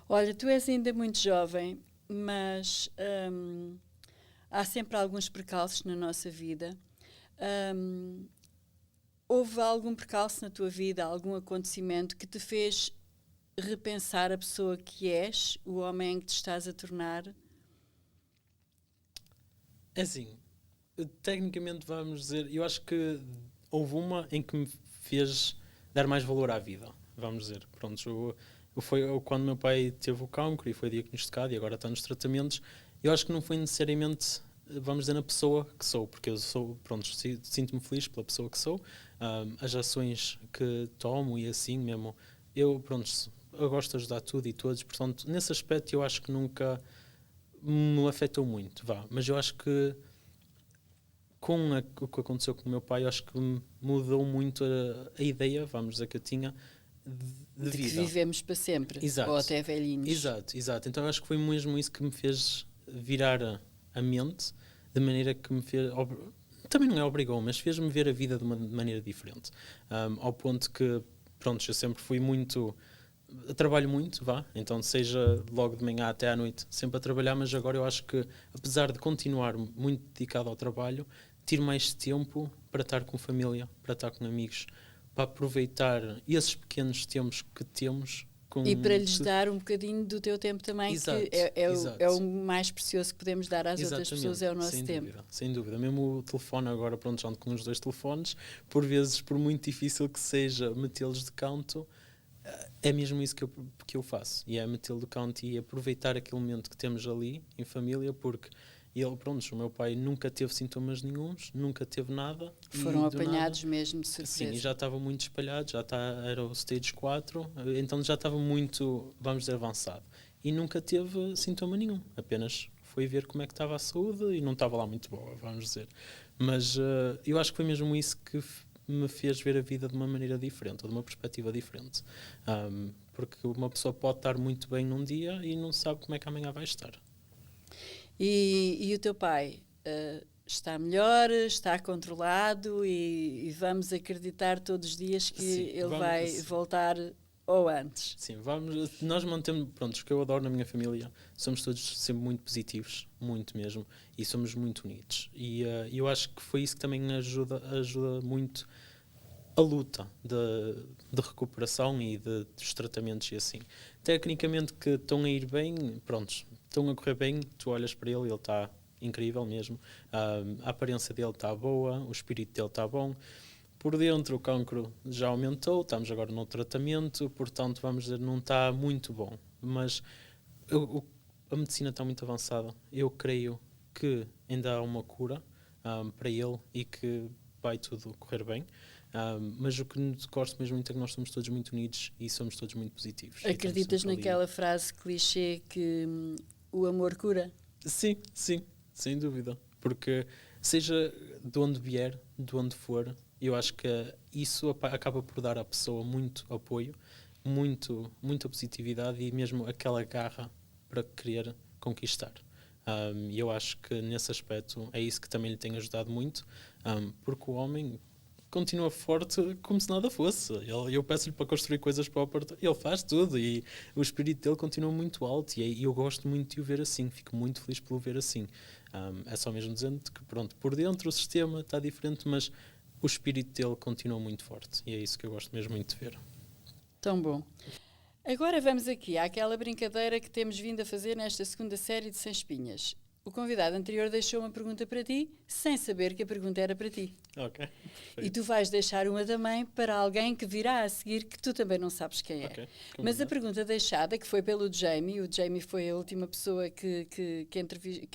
Olha, tu és ainda muito jovem, mas há sempre alguns percalços na nossa vida. houve algum percalço na tua vida, algum acontecimento que te fez repensar a pessoa que és, o homem em que te estás a tornar? É assim, tecnicamente vamos dizer, eu acho que houve uma em que me fez dar mais valor à vida, vamos dizer. Pronto, quando meu pai teve o cancro e foi diagnosticado e agora está nos tratamentos, eu acho que não foi necessariamente, vamos dizer, na pessoa que sou, porque eu sou, pronto, sinto-me feliz pela pessoa que sou, as ações que tomo e assim mesmo, eu gosto de ajudar tudo e todos, portanto, nesse aspecto eu acho que nunca me afetou muito, mas eu acho que com o que aconteceu com o meu pai, eu acho que mudou muito a ideia, vamos dizer, que eu tinha de Que vida. vivemos para sempre, Exato. ou até velhinhos. Exato. Então eu acho que foi mesmo isso que me fez virar a mente, de maneira que me fez... Também não é obrigou, mas fez-me ver a vida de uma maneira diferente. Ao ponto que, pronto, eu sempre fui muito... Eu trabalho muito, então seja logo de manhã até à noite, sempre a trabalhar, mas agora eu acho que, apesar de continuar muito dedicado ao trabalho, tiro mais tempo para estar com família, para estar com amigos, para aproveitar esses pequenos tempos que temos. E para lhes dar um bocadinho do teu tempo também, Exato, que é exato. o mais precioso que podemos dar às outras pessoas, é o nosso sem tempo. Dúvida, sem dúvida. Mesmo o telefone agora, pronto, já ando com os 2 telefones, por vezes, por muito difícil que seja metê-los de canto, é mesmo isso que eu faço. E é metê-lo de canto e aproveitar aquele momento que temos ali, em família, porque ele, pronto, o meu pai nunca teve sintomas nenhuns, nunca teve nada. Foram apanhados mesmo de surpresa. Sim, e já estava muito espalhado, era o stage 4, então já estava muito, vamos dizer, avançado. E nunca teve sintoma nenhum, apenas foi ver como é que estava a saúde e não estava lá muito boa, vamos dizer. Mas eu acho que foi mesmo isso que me fez ver a vida de uma maneira diferente, ou de uma perspectiva diferente. Porque uma pessoa pode estar muito bem num dia e não sabe como é que amanhã vai estar. E o teu pai está melhor, está controlado e vamos acreditar todos os dias que ele vai voltar ou antes. Sim, nós mantemos, pronto, o que eu adoro na minha família, somos todos sempre muito positivos, muito mesmo, e somos muito unidos. E eu acho que foi isso que também ajuda muito a luta de recuperação e dos tratamentos e assim. Tecnicamente que estão a ir bem, prontos, estão a correr bem, tu olhas para ele está incrível mesmo, a aparência dele está boa, o espírito dele está bom. Por dentro o cancro já aumentou, estamos agora no tratamento, portanto, vamos dizer, não está muito bom. Mas a medicina está muito avançada. Eu creio que ainda há uma cura para ele e que vai tudo correr bem. Mas o que gosto mesmo muito é que nós somos todos muito unidos e somos todos muito positivos. Acreditas naquela frase clichê que o amor cura? Sim, sem dúvida. Porque seja de onde vier, de onde for, eu acho que isso acaba por dar à pessoa muito apoio, muita positividade e mesmo aquela garra para querer conquistar. E eu acho que nesse aspecto é isso que também lhe tem ajudado muito, porque o homem continua forte como se nada fosse. Eu peço-lhe para construir coisas para o apartamento, ele faz tudo e o espírito dele continua muito alto e eu gosto muito de o ver assim, fico muito feliz por o ver assim. É só mesmo dizendo que pronto, por dentro o sistema está diferente, mas o espírito dele continua muito forte e é isso que eu gosto mesmo muito de ver. Tão bom. Agora vamos aqui àquela brincadeira que temos vindo a fazer nesta segunda série de Sem Espinhas. O convidado anterior deixou uma pergunta para ti, sem saber que a pergunta era para ti. Ok, perfeito. E tu vais deixar uma também para alguém que virá a seguir, que tu também não sabes quem é. Okay, mas a pergunta deixada, que foi pelo Jamie, o Jamie foi a última pessoa que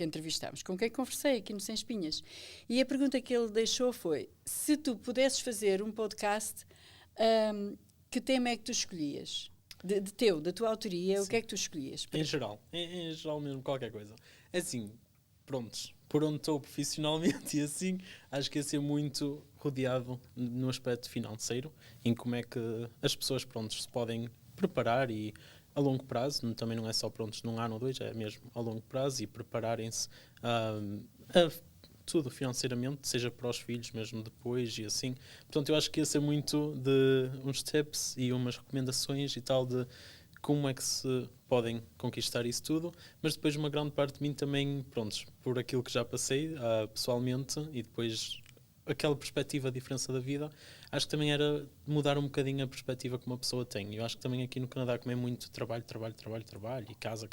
entrevistámos, com quem conversei aqui no Sem Espinhas. E a pergunta que ele deixou foi, se tu pudesses fazer um podcast, que tema é que tu escolhias? Da tua autoria, Sim. O que é que tu escolhias? Em geral mesmo, qualquer coisa. Assim, prontos, por onde estou profissionalmente e assim, acho que ia ser muito rodeado no aspecto financeiro, em como é que as pessoas, prontos, se podem preparar e a longo prazo, também não é só prontos num ano ou dois, é mesmo a longo prazo e prepararem-se a tudo financeiramente, seja para os filhos mesmo depois e assim. Portanto, eu acho que ia ser muito de uns tips e umas recomendações e tal de como é que se podem conquistar isso tudo, mas depois uma grande parte de mim também, prontos, por aquilo que já passei pessoalmente e depois aquela perspectiva, a diferença da vida, acho que também era mudar um bocadinho a perspectiva que uma pessoa tem. Eu acho que também aqui no Canadá, como é muito trabalho, e casa,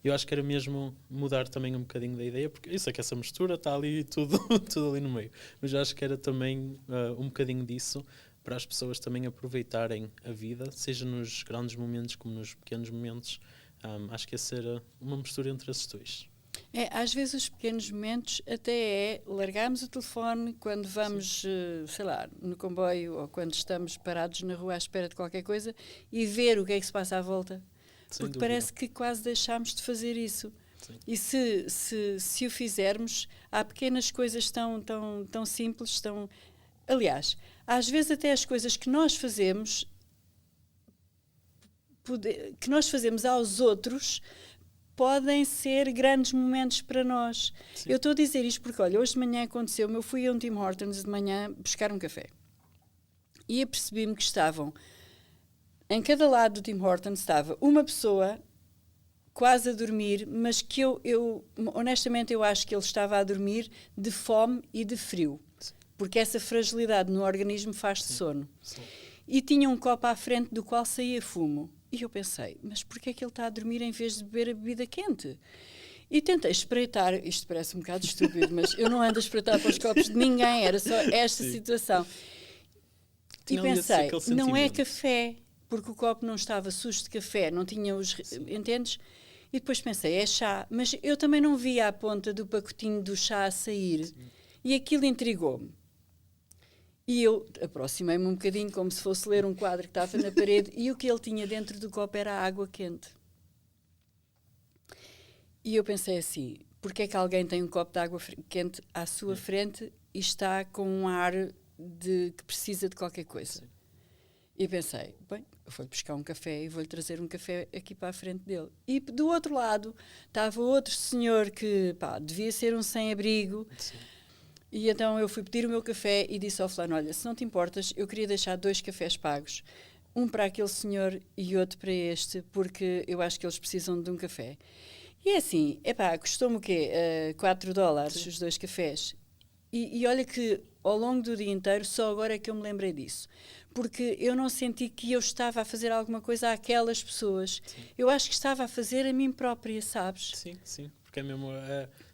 eu acho que era mesmo mudar também um bocadinho da ideia, porque eu sei que essa mistura está ali tudo, tudo ali no meio, mas eu acho que era também um bocadinho disso, para as pessoas também aproveitarem a vida, seja nos grandes momentos como nos pequenos momentos. Acho que ia ser uma mistura entre esses dois. Às vezes os pequenos momentos até largarmos o telefone quando vamos, sei lá, no comboio ou quando estamos parados na rua à espera de qualquer coisa e ver o que é que se passa à volta. Sem Porque dúvida. parece que quase deixámos de fazer isso. Sim. E se o fizermos, há pequenas coisas tão simples, aliás, às vezes até as coisas que nós fazemos aos outros podem ser grandes momentos para nós. Sim. Eu estou a dizer isto porque, olha, hoje de manhã aconteceu, eu fui a um Tim Hortons de manhã buscar um café e apercebi-me que estavam, em cada lado do Tim Hortons estava uma pessoa quase a dormir, mas que honestamente eu acho que ele estava a dormir de fome e de frio, porque essa fragilidade no organismo faz-te sono. Sim. E tinha um copo à frente do qual saía fumo. E eu pensei, mas porquê é que ele está a dormir em vez de beber a bebida quente? E tentei espreitar, isto parece um bocado estúpido, mas eu não ando a espreitar para os copos de ninguém, era só esta situação. Tinha E ali pensei, aquele não é sentimento. café, porque o copo não estava sujo de café, não tinha os... Entendes? E depois pensei, é chá, mas eu também não via a ponta do pacotinho do chá a sair. Sim. E aquilo intrigou-me. E eu aproximei-me um bocadinho, como se fosse ler um quadro que estava na parede, e o que ele tinha dentro do copo era água quente. E eu pensei assim, porque é que alguém tem um copo de água quente à sua frente e está com um ar de que precisa de qualquer coisa? Sim. E pensei, bem, eu vou-lhe buscar um café e vou-lhe trazer um café aqui para a frente dele. E do outro lado estava outro senhor que, devia ser um sem-abrigo. Sim. E então eu fui pedir o meu café e disse ao fulano, olha, se não te importas, eu queria deixar 2 cafés pagos. Um para aquele senhor e outro para este, porque eu acho que eles precisam de um café. E é assim, custou-me o quê? $4 Sim. Os 2 cafés. E olha que ao longo do dia inteiro, só agora é que eu me lembrei disso. Porque eu não senti que eu estava a fazer alguma coisa àquelas pessoas. Sim. Eu acho que estava a fazer a mim própria, sabes? Sim, porque é mesmo...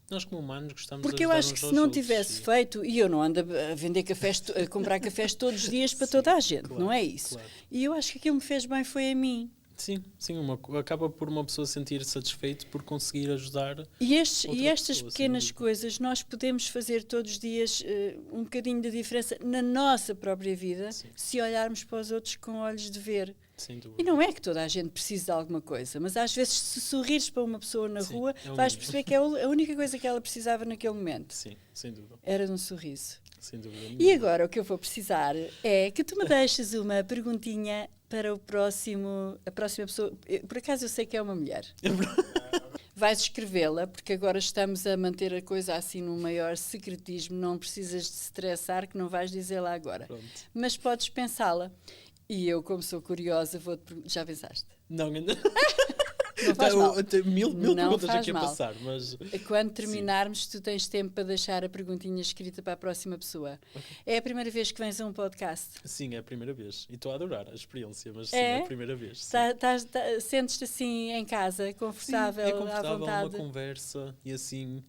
nós como humanos gostamos porque de eu acho que se não tivesse feito, e eu não ando a vender cafés, a comprar cafés todos os dias para toda a gente, claro, não é isso? Claro. E eu acho que aquilo me fez bem foi a mim. Sim, acaba por uma pessoa sentir satisfeito por conseguir ajudar. E estas pequenas coisas nós podemos fazer todos os dias um bocadinho de diferença na nossa própria vida, sim. Se olharmos para os outros com olhos de ver. E não é que toda a gente precise de alguma coisa, mas às vezes se sorrires para uma pessoa na sim, rua, vais perceber que é a única coisa que ela precisava naquele momento. Sim, sem dúvida. Era de um sorriso. Sem dúvida. E agora o que eu vou precisar é que tu me deixes uma perguntinha para a próxima pessoa. Por acaso eu sei que é uma mulher. Vais escrevê-la, porque agora estamos a manter a coisa assim num maior secretismo, não precisas de se estressar, que não vais dizê-la agora. Pronto. Mas podes pensá-la. E eu, como sou curiosa, vou-te perguntar. Já pensaste? Não, ainda não faz mal. Mil não perguntas faz aqui mal. a passar, mas... Quando terminarmos, tu tens tempo para deixar a perguntinha escrita para a próxima pessoa. Okay. É a primeira vez que vens a um podcast? Sim, é a primeira vez. E estou a adorar a experiência, mas sim, é a primeira vez. Sentes-te assim em casa, confortável, sim, é confortável, à vontade? uma conversa e assim...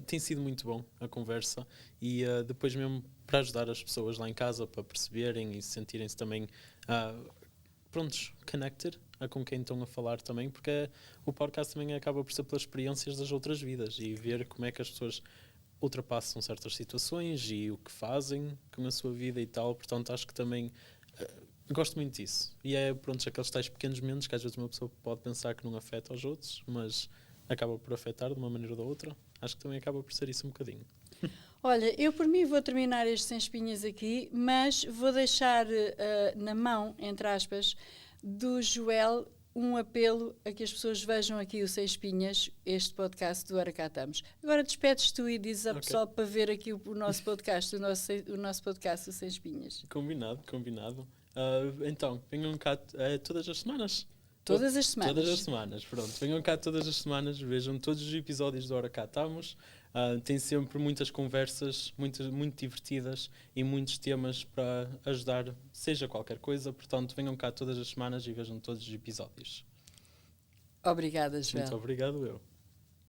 tem sido muito bom a conversa e depois mesmo para ajudar as pessoas lá em casa para perceberem e sentirem-se também prontos, connected com quem estão a falar também, porque o podcast também acaba por ser pelas experiências das outras vidas e ver como é que as pessoas ultrapassam certas situações e o que fazem com a sua vida e tal, portanto acho que também gosto muito disso e é pronto, aqueles tais pequenos momentos que às vezes uma pessoa pode pensar que não afeta aos outros, mas acaba por afetar de uma maneira ou da outra. Acho que também acaba por ser isso um bocadinho. Olha, eu por mim vou terminar este Sem Espinhas aqui, mas vou deixar na mão, entre aspas, do Joel um apelo a que as pessoas vejam aqui o Sem Espinhas, este podcast do Ora Cá Estamos. Agora despedes tu e dizes ao pessoal para ver aqui o nosso podcast, o nosso podcast, o Sem Espinhas. Combinado. Então, venham cá todas as semanas. Todas as semanas. Todas as semanas, pronto. Venham cá todas as semanas, vejam todos os episódios do Ora Cá Estamos. Tem sempre muitas conversas muito divertidas e muitos temas para ajudar, seja qualquer coisa. Portanto, venham cá todas as semanas e vejam todos os episódios. Obrigada, Joel. Muito obrigado, eu.